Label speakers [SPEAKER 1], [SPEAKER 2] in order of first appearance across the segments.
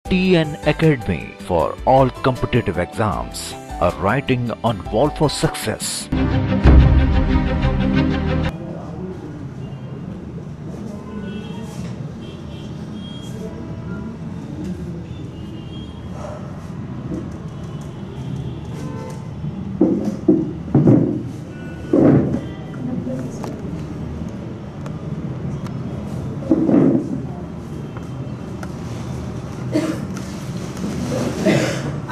[SPEAKER 1] TN Academy for all competitive exams. A writing on wall for success.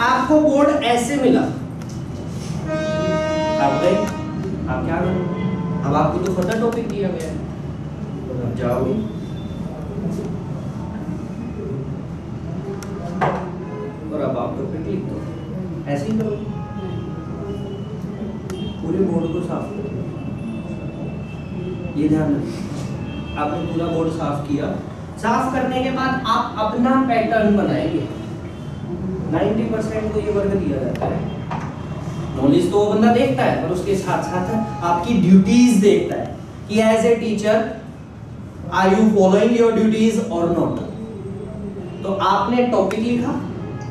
[SPEAKER 2] आपको board ऐसे मिला, आप गए, आप क्या करें? अब आपको तो फर्दर टॉपिक दिया गया है, तो आप जाओगे और अब आप टॉपिक लिख दो, ऐसे ही करो, पूरे बोर्ड को साफ करो। ये ध्यान रखिए, आपने पूरा बोर्ड साफ किया। साफ करने के बाद आप अपना पैटर्न बनाएंगे। 90% को ये वर्ग दिया जाता है। नॉलेज तो वो बंदा देखता है, पर उसके साथ साथ आपकी ड्यूटीज देखता है कि as a teacher are you following your duties और नॉट। तो आपने टॉपिक लिखा,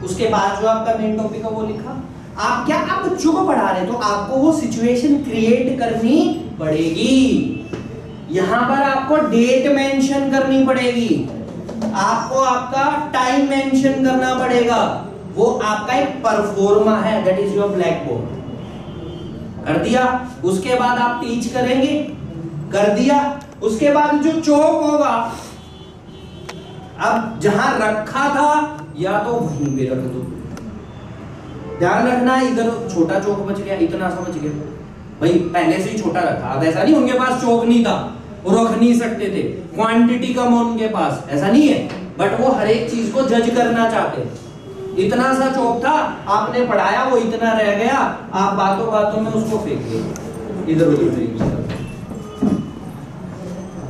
[SPEAKER 2] उसके बाद जो आपका मेन टॉपिक है वो लिखा। आप क्या, आप बच्चों को पढ़ा रहे हैं तो आपको वो सिचुएशन क्रिएट करनी पड़ेगी। यहां पर आपको डेट मेंशन करनी पड़ेगी, आपको आपका टाइम मेंशन करना पड़ेगा। वो आपका एक परफॉर्मा है, that is your black board. कर दिया, उसके बाद आप टीच करेंगे, कर दिया। उसके बाद जो चौक होगा, अब जहां रखा था या तो वहीं पे रख दो। ध्यान रखना, इधर छोटा चौक बच गया, इतना सा बच गया, भाई पहले से ही छोटा रखा। अब ऐसा नहीं उनके पास चौक नहीं था, वो रख नहीं सकते थे, क्वांटिटी कम हो उनके पास, ऐसा नहीं है। बट वो हर एक चीज को जज करना चाहते हैं। इतना सा चौक था, आपने पढ़ाया, वो इतना रह गया, आप बातों बातों में उसको फेंक दिए इधर उधर।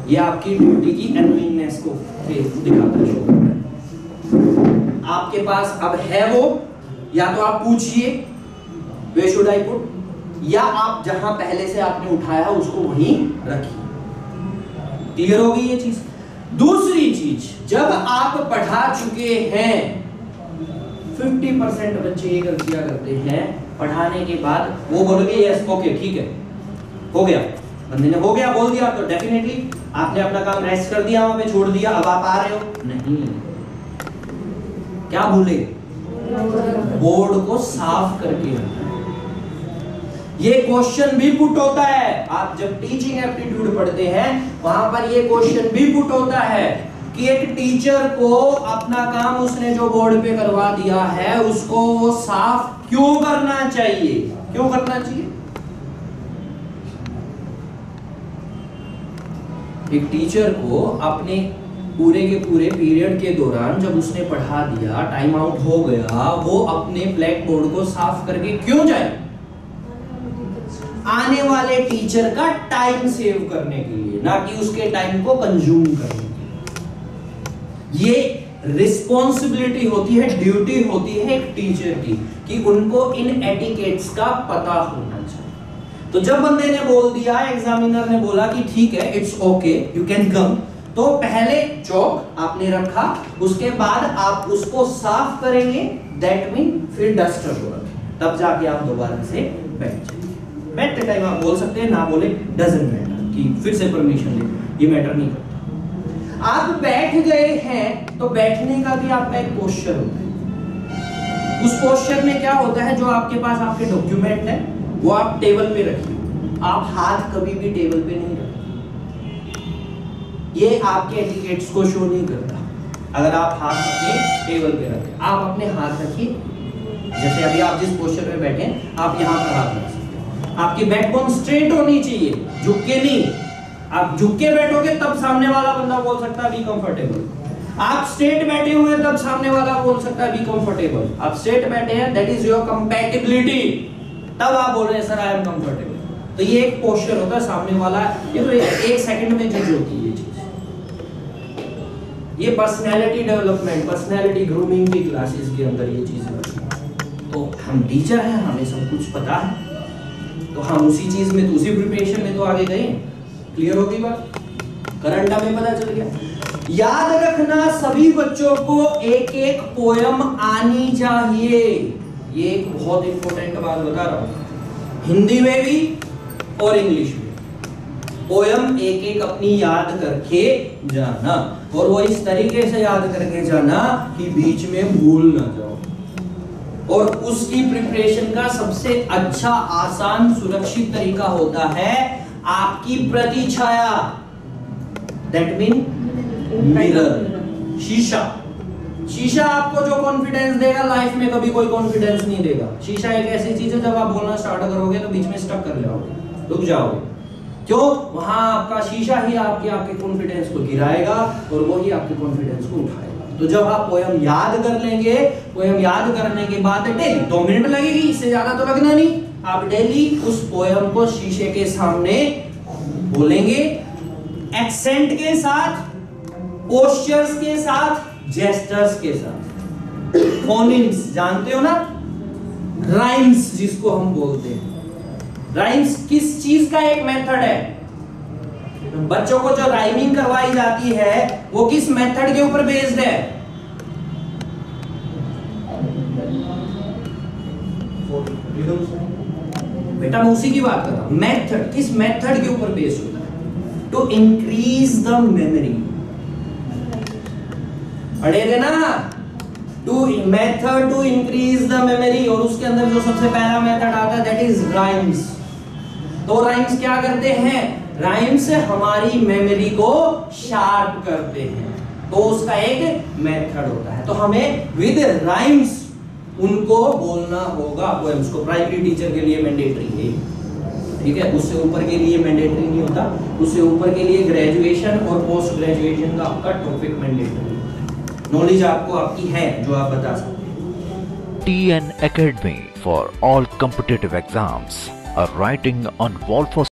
[SPEAKER 2] ये आपकी ड्यूटी की एनोइंगनेस को दिखाता है, शो करता है। आपके पास अब है वो, या तो आप पूछिए वे शुड आई पुट, या आप जहां पहले से आपने उठाया उसको वहीं रखिए। क्लियर होगी ये चीज। दूसरी चीज, जब आप पढ़ा चुके हैं, 50% बच्चे ये गलतियां करते हैं, पढ़ाने के बाद वो बोलोगे यस ओके ठीक है हो गया, बंदे ने हो गया बोल दिया तो डेफिनेटली आपने अपना काम रेस्ट कर दिया, वहां पे छोड़ दिया, अब आप आ रहे हो। नहीं, क्या भूले, बोर्ड को साफ करके रखना। ये क्वेश्चन भी पुट होता है, आप जब टीचिंग एप्टीट्यूड पढ़ते हैं वहां पर ये क्वेश्चन भी पुट होता है कि एक टीचर को अपना काम उसने जो बोर्ड पे करवा दिया है उसको वो साफ क्यों करना चाहिए, क्यों करना चाहिए। एक टीचर को अपने पूरे के पूरे पीरियड के दौरान जब उसने पढ़ा दिया, टाइम आउट हो गया, वो अपने ब्लैक बोर्ड को साफ करके क्यों जाए, आने वाले टीचर का टाइम सेव करने के लिए, ना कि उसके टाइम को कंज्यूम करने के लिए। ये रिस्पॉन्सिबिलिटी होती है, ड्यूटी होती है एक टीचर की, कि उनको इन एटिकेट्स का पता होना चाहिए। तो जब बंदे ने बोल दिया, एग्जामिनर ने बोला कि ठीक है it's okay you can come, तो पहले चौक आपने रखा, उसके बाद आप उसको साफ करेंगे, दैट मीन फिर डस्टर को रखें, तब जाके आप दोबारा से बैठ जाएंगे। बैठते टाइम आप बोल सकते हैं, ना बोले डजंट मैटर, कि फिर से परमिशन ले, ये मैटर नहीं करता। आप बैठ गए हैं तो बैठने का भी आपका एक पोस्चर होता है। उस पोस्चर में क्या होता है, जो आपके पास आपके डॉक्यूमेंट है वो आप टेबल पे रखिए, आप हाथ कभी भी टेबल पे नहीं रखिए। ये आपके एटिकेट्स को शो नहीं करता। अगर आप हाथ अपने टेबल पे रखें, आप अपने हाथ रखिए, जैसे अभी आप जिस पोस्चर में बैठे आप यहाँ पर हाथ रख सकते हैं। आपकी बैकबोन स्ट्रेट होनी चाहिए, झुक के नहीं। आप झुक के बैठोगे तब सामने वाला बंदा बोल सकता है बी कंफर्टेबल। आप स्ट्रेट बैठे हुए तब सामने वाला बोल सकता है बी कंफर्टेबल। आप स्ट्रेट बैठे हैं, दैट इज योर कंपैटिबिलिटी, तब आप बोल रहे हैं सर आई एम कंफर्टेबल। तो ये एक पोस्चर होता है, सामने वाला, ये तो एक सेकंड में चीज होती है ये चीज। ये पर्सनैलिटी डेवलपमेंट, पर्सनैलिटी ग्रूमिंग की क्लासेस के अंदर ये चीज होती है। तो हम टीचर हैं, हमें सब कुछ पता है, तो हम उसी चीज में, तो उसी प्रिपरेशन में तो आगे गए। क्लियर हो गई बात, करंट हमें पता चल गया। याद रखना सभी बच्चों को एक एक पोयम आनी चाहिए। ये एक बहुत इंपॉर्टेंट बात बता रहा हूं, हिंदी में भी और इंग्लिश में पोयम एक एक अपनी याद करके जाना, और वो इस तरीके से याद करके जाना कि बीच में भूल ना जाओ। और उसकी प्रिपरेशन का सबसे अच्छा, आसान, सुरक्षित तरीका होता है आपकी प्रतिछाया, दैट मीन मिरर, शीशा। शीशा आपको जो कॉन्फिडेंस देगा लाइफ में कभी कोई कॉन्फिडेंस नहीं देगा। शीशा एक ऐसी चीज है, जब आप बोलना स्टार्ट करोगे तो बीच में स्टक कर जाओगे, रुक जाओगे। क्यों? वहां आपका शीशा ही आपके कॉन्फिडेंस को गिराएगा और वो ही आपके कॉन्फिडेंस को उठाएगा। तो जब आप पोयम याद कर लेंगे, पोयम याद करने के बाद डेली 2 मिनट लगेगी, इससे ज्यादा तो लगना नहीं। आप डेली उस पोयम को शीशे के सामने बोलेंगे, एक्सेंट के साथ, पोस्चर्स के साथ, जेस्चर्स के साथ। फोनिम्स जानते हो ना, राइम्स जिसको हम बोलते हैं। राइम्स किस चीज का एक मेथड है? बच्चों को जो राइमिंग करवाई जाती है वो किस मेथड के ऊपर बेस्ड है? बेटा मैं उसी की बात कर रहा हूं। मेथड, किस मेथड के ऊपर बेस्ड होता है? To increase the memory. पढ़ेगा ना, two method to increase the memory, और उसके अंदर जो सबसे पहला मेथड आता है दैट इज राइम्स। तो राइम्स क्या करते हैं? राइम्स हमारी मेमोरी को शार्प करते हैं, तो उसका एक मेथड होता है। तो हमें विद राइम्स उनको बोलना होगा पोएम्स को। प्राइमरी टीचर के लिए मैंडेटरी है, ठीक है, उससे ऊपर के लिए मैंडेटरी नहीं होता। उससे ऊपर के लिए ग्रेजुएशन और पोस्ट ग्रेजुएशन का आपका टॉपिक मैंडेटरी। नॉलेज आपको आपकी है जो आप बता सकते हैं।
[SPEAKER 1] TN Academy for all competitive exams, a writing on wall for